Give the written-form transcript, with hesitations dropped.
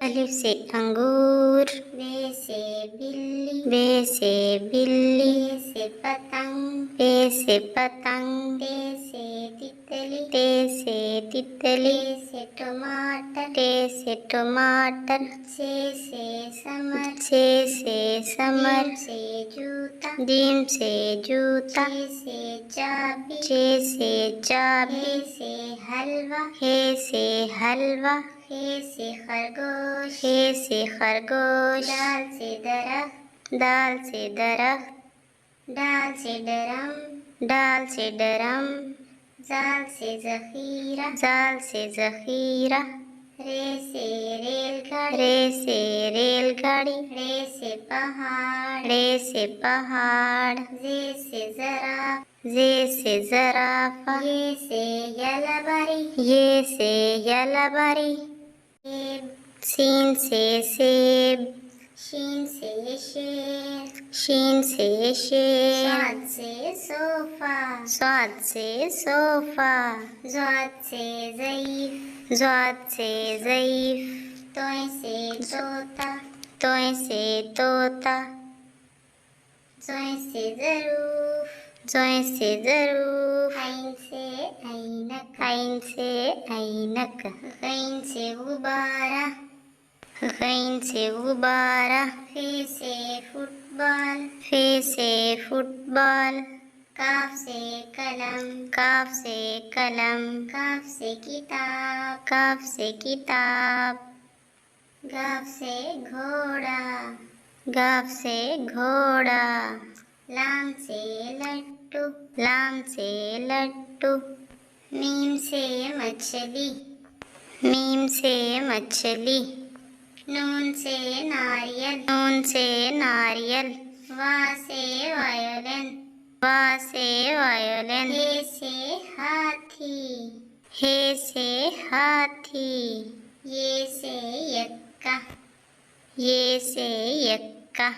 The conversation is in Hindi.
अलिफ से अंगूर, बे से बिल्ली, बे से बिल्ली, से पतंग, पे से पतंग, ते से तितली, ते से तितली, से टमाटर, ते से टमाटर, से समर, से समर, से जूता, जीम से जूता, से चाबी, से चाबी, से हलवा, हे से हलवा, हे से खरगोश, हे से खरगोश, दाल से दरख्त, दाल से दरख्त, डाल से डरम, डाल से डरम, जाल से जखीरा, जाल से जखीरा, रे से रेलगाड़ी, रे से रेलगाड़ी, रे से पहाड़, रे से पहाड़, जे से जराफ, जे से जराफा, ये से यलबरी, ये से यलबरी, सीन से सेब, शीन से शेर, शीन से शेर, स्वाद से सोफा, स्वाद से सोफा, ज़ाद से ज़ईफ, ज़ाद से ज़ईफ, तोय से तोता, तोय से तोता, ज़ोय से ज़रूफ, ज़ोय से ज़रूफ, आइन से ऐनक, आइन से ऐनक, गैन से गुब्बारा, गैन से गुब्बारा, फे से फुटबॉल, फे से फुटबॉल, काफ से कलम, काफ से कलम, काफ से किताब, काफ से किताब, गाफ से घोड़ा, गाफ से घोड़ा, लाम से लट्टू, लाम से लट्टू, मीम से मछली, मीम से मछली, नून से नारियल, नून से नारियल, वा से वायोलिन, वा से वायोलिन, हे से हाथी, हे से हाथी, ये से यक्का, ये से यक्का।